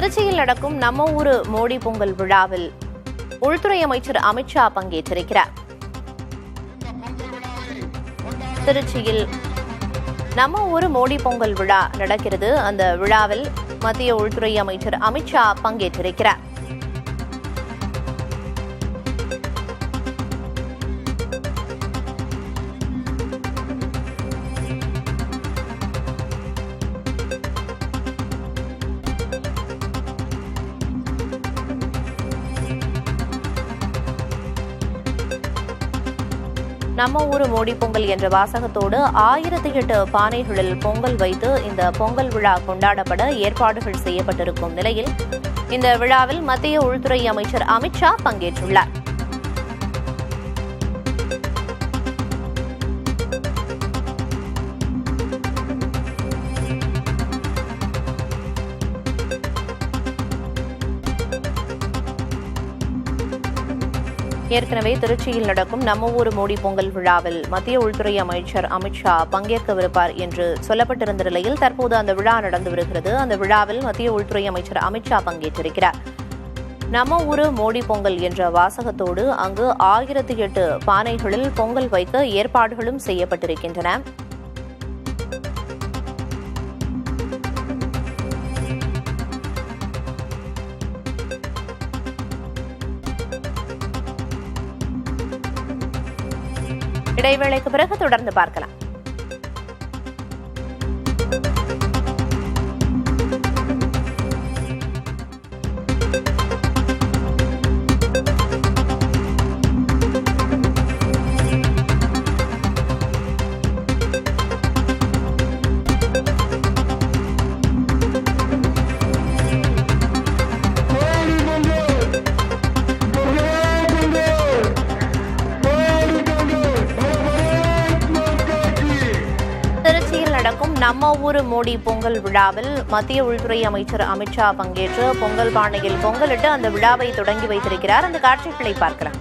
திருச்சியில் நடக்கும் நம்ம ஊரு மோடி பொங்கல் விழாவில் உள்துறை அமைச்சர் அமித்ஷா பங்கேற்றிருக்கிறார். திருச்சியில் நம்ம ஊரு மோடி பொங்கல் விழா நடக்கிறது. அந்த விழாவில் மத்திய உள்துறை அமைச்சர் அமித்ஷா பங்கேற்றிருக்கிறார். நம்ம ஊரு மோடி பொங்கல் என்ற வாசகத்தோடு 1008 பானைகளில் பொங்கல் வைத்து இந்த பொங்கல் விழா கொண்டாடப்பட ஏற்பாடுகள் செய்யப்பட்டிருக்கும் நிலையில் இந்த விழாவில் மத்திய உள்துறை அமைச்சர் அமித்ஷா பங்கேற்றுள்ளார். ஏற்கனவே திருச்சியில் நடக்கும் நம்ம ஊரு மோடி பொங்கல் விழாவில் மத்திய உள்துறை அமைச்சர் அமித்ஷா பங்கேற்கவிருப்பார் என்று சொல்லப்பட்டிருந்த நிலையில் தற்போது அந்த விழா நடந்து வருகிறது. அந்த விழாவில் மத்திய உள்துறை அமைச்சர் அமித்ஷா பங்கேற்றிருக்கிறார். நம்ம ஊரு மோடி பொங்கல் என்ற வாசகத்தோடு அங்கு 1008 பானைகளில் பொங்கல் வைக்க ஏற்பாடுகளும் செய்யப்பட்டிருக்கின்றன. இடைவேளைக்கு பிறகு தொடர்ந்து பார்க்கலாம். நம்ம ஊரு மோடி பொங்கல் விழாவில் மத்திய உள்துறை அமைச்சர் அமித்ஷா பங்கேற்று பொங்கல் பானையில் பொங்கலிட்டு அந்த விழாவை தொடங்கி வைத்திருக்கிறார். அந்த காட்சிகளை பார்க்கலாம்.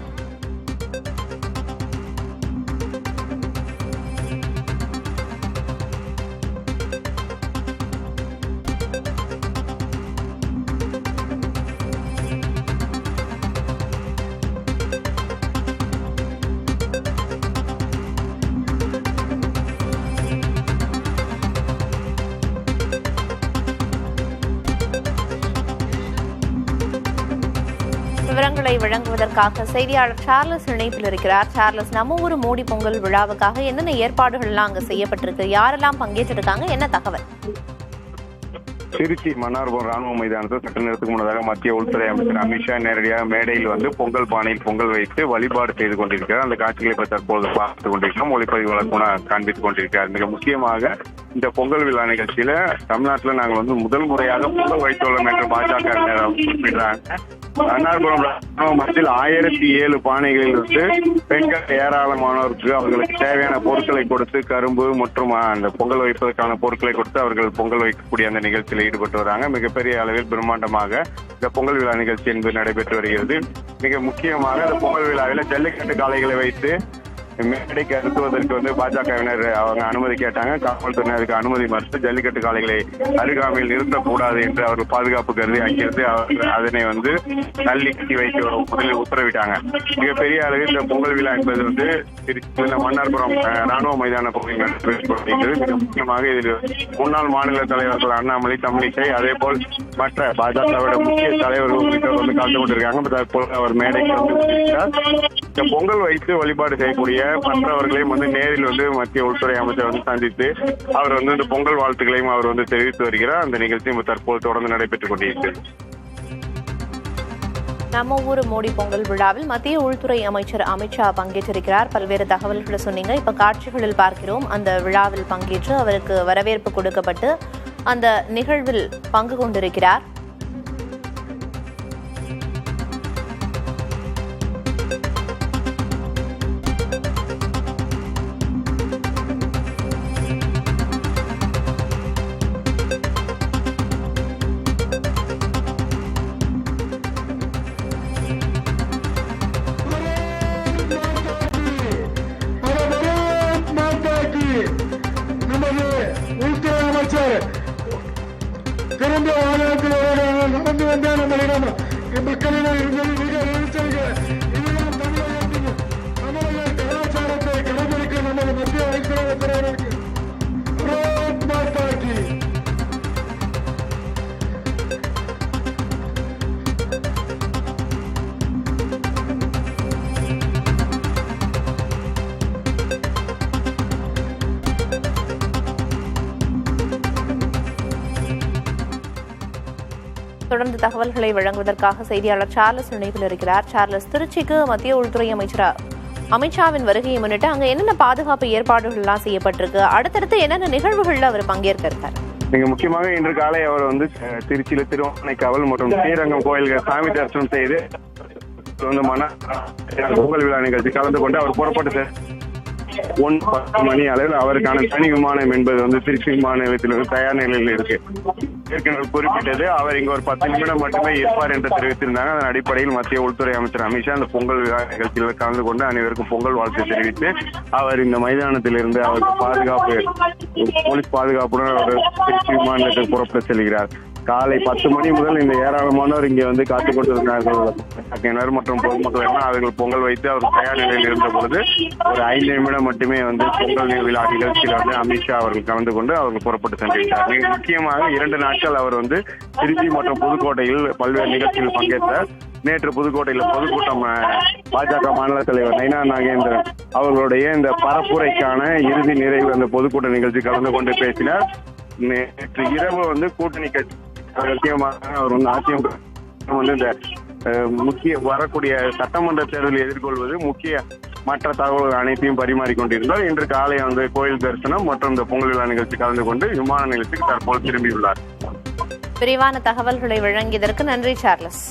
விவரங்களை வழங்குவதற்காக செய்தியாளர் சார்லஸ் இணைப்பில் இருக்கிறார். சார்லஸ், நம்ம ஊரு மோடி பொங்கல் விழாவுக்காக என்னென்ன ஏற்பாடுகள்லாம் அங்க செய்யப்பட்டிருக்கு, யாரெல்லாம் பங்கேற்றிருக்காங்க, என்ன தகவல்? திருச்சி மன்னார்புரம் ராணுவ மைதானத்தில் சட்ட நேரத்துக்கு முன்னதாக மத்திய உள்துறை அமைச்சர் அமித்ஷா நேரடியாக மேடையில் வந்து பொங்கல் பானையில் பொங்கல் வைத்து வழிபாடு செய்து கொண்டிருக்கிறார். அந்த காட்சிகளை இப்ப தற்போது பார்த்துக் கொண்டிருக்கிறோம். ஒளிப்பதிவாளர் காண்பித்துக் கொண்டிருக்கிறார். மிக முக்கியமாக இந்த பொங்கல் விழா நிகழ்ச்சியில தமிழ்நாட்டில் நாங்கள் வந்து முதல் முறையாக பொங்கல் வைத்துள்ளோம் என்று பாஜக குறிப்பிடுறாங்க. மன்னார்புரம் ராணுவ மையத்தில் 1007 பானைகளில் இருந்து பெண்கள் ஏராளமானோருக்கு அவர்களுக்கு தேவையான பொருட்களை கொடுத்து கரும்பு மற்றும் அந்த பொங்கல் வைப்பதற்கான பொருட்களை கொடுத்து அவர்கள் பொங்கல் வைக்கக்கூடிய அந்த நிகழ்ச்சியில் ஈடுபட்டு வராங்க. மிகப்பெரிய அளவில் பிரம்மாண்டமாக இந்த பொங்கல் விழா நிகழ்ச்சி என்பது நடைபெற்று வருகிறது. மிக முக்கியமாக இந்த பொங்கல் விழாவில் ஜல்லிக்கட்டு காளைகளை வைத்து மேடைக்கு அனுப்புவதற்கு வந்து பாஜகவினர் அவங்க அனுமதி கேட்டாங்க. காவல்துறை அதுக்கு அனுமதி மறுத்து ஜல்லிக்கட்டு காளைகளை அருகாமையில் நிறுத்தக்கூடாது என்று அவர்கள் பாதுகாப்பு கருதி அங்கிருந்து அதனை வந்து தள்ளி கட்டி வைக்க முதலில் உத்தரவிட்டாங்க. மிகப்பெரிய அளவில் இந்த பொங்கல் விழா என்பது வந்து மன்னார்புரம் ராணுவ மைதான பகுதியில் மிக முக்கியமாக இதில் முன்னாள் மாநில தலைவர்கள் அண்ணாமலை, தமிழிசை, அதே போல் மற்ற பாஜகவோட முக்கிய தலைவர்கள் உள்ளிட்டோர் வந்து கலந்து கொண்டிருக்காங்க. தற்போது அவர் மேடைக்கு வந்து இந்த பொங்கல் வைத்து வழிபாடு செய்யக்கூடிய மற்றவர்களையும் வந்து நேரில் வந்து மத்திய உள்துறை அமைச்சர் வந்து சந்தித்து அவர் வந்து இந்த பொங்கல் வாழ்த்துக்களையும் அவர் வந்து தெரிவித்து வருகிறார். அந்த நிகழ்ச்சியும் தற்போது தொடர்ந்து நடைபெற்றுக் கொண்டிருக்கிறது. நம்ம ஊரு மோடி பொங்கல் விழாவில் மத்திய உள்துறை அமைச்சர் அமித்ஷா பங்கேற்றிருக்கிறார். பல்வேறு தகவல்களை சொன்னீங்க. இப்ப காட்சிகளில் பார்க்கிறோம். அந்த விழாவில் பங்கேற்று அவருக்கு வரவேற்பு கொடுக்கப்பட்டு அந்த நிகழ்வில் பங்கு கொண்டிருக்கிறார். நமது உள்துறை அமைச்சர் திரும்ப கொண்டு வந்தால் நம்மளிடம் மக்களிடம் இருந்தது மிக எரிச்சல்க. இதுதான் தமிழகத்தின் கலாச்சாரத்தை கடைபிடிக்க நமது மத்திய உள்துறை தலைவருக்கு பாரத் மாதா கி. தொடர்ந்து தகவல்களை வழங்குவதற்காக செய்தியாளர் சார்லஸ் நினைவில் இருக்கிறார். சார்லஸ், திருச்சிக்கு மத்திய உள்துறை அமைச்சர் அமித்ஷாவின் வருகையை முன்னிட்டு அங்க என்னென்ன பாதுகாப்பு ஏற்பாடுகள்லாம் செய்யப்பட்டிருக்கு, அடுத்தடுத்து என்னென்ன நிகழ்வுகள்ல அவர் பங்கேற்க இருக்கார்? மிக முக்கியமாக இன்று காலை அவர் வந்து திருச்சியில திருவானைக்காவல் மற்றும் ஸ்ரீரங்கம் கோயில்கள் சாமி தரிசனம் செய்து பொங்கல் விழா நிகழ்ச்சி கலந்து கொண்டு அவர் புறப்பட்டு 1:10 மணி அளவில் அவருக்கான தனி விமானம் என்பது வந்து திருச்சி விமான நிலையத்தில் தயார் நிலையில் இருக்கு. ஏற்கனவே குறிப்பிட்டது அவர் இங்க ஒரு 10 நிமிடம் மட்டுமே இருப்பார் என்று தெரிவித்திருந்தாங்க. அதன் அடிப்படையில் மத்திய உள்துறை அமைச்சர் அமித்ஷா அந்த பொங்கல் விழா நிகழ்ச்சியில் கலந்து கொண்டு அனைவருக்கும் பொங்கல் வாழ்த்து தெரிவித்து அவர் இந்த மைதானத்திலிருந்து அவருக்கு பாதுகாப்பு போலீஸ் பாதுகாப்புடன் அவர் திருச்சி விமான நிலையத்தில் புறப்பட்டு செல்கிறார். காலை 10 மணி முதல் இந்த ஏராளமானோர் இங்கே வந்து காத்துக் கொண்டிருந்தார்கள். மற்றும் பொதுமக்கள் எல்லாம் அவர்கள் பொங்கல் வைத்து அவர் தயார் நிலையில் இருந்த பொழுது ஒரு 5 நிமிடம் மட்டுமே வந்து பொங்கல் விழா நிகழ்ச்சியில் வந்து அமித்ஷா அவர்கள் கலந்து கொண்டு அவர்கள் புறப்பட்டு சென்றிருக்கிறார். மிக முக்கியமாக 2 நாட்கள் அவர் வந்து திருச்சி மற்றும் புதுக்கோட்டையில் பல்வேறு நிகழ்ச்சியில் பங்கேற்றார். நேற்று புதுக்கோட்டையில் பொதுக்கூட்டம் பாஜக மாநில தலைவர் நயினா நாகேந்திரன் அவர்களுடைய இந்த பரப்புரைக்கான இறுதி நிறைவு அந்த பொதுக்கூட்ட நிகழ்ச்சி கலந்து கொண்டு பேசினார். நேற்று இரவு வந்து கூட்டணி கட்சி முக்கியமாக அவர் வந்து அதிமுக வந்து இந்த முக்கிய வரக்கூடிய சட்டமன்ற தேர்தலை எதிர்கொள்வது முக்கிய மற்ற தகவல்கள் அனைத்தையும் பரிமாறிக்கொண்டிருந்தார். இன்று காலை வந்து கோயில் தரிசனம் மற்றும் இந்த பொங்கல் விழா நிகழ்ச்சி கலந்து கொண்டு விமான நிலையத்துக்கு தற்போது திரும்பியுள்ளார். விரிவான தகவல்களை வழங்கியதற்கு நன்றி சார்லஸ்.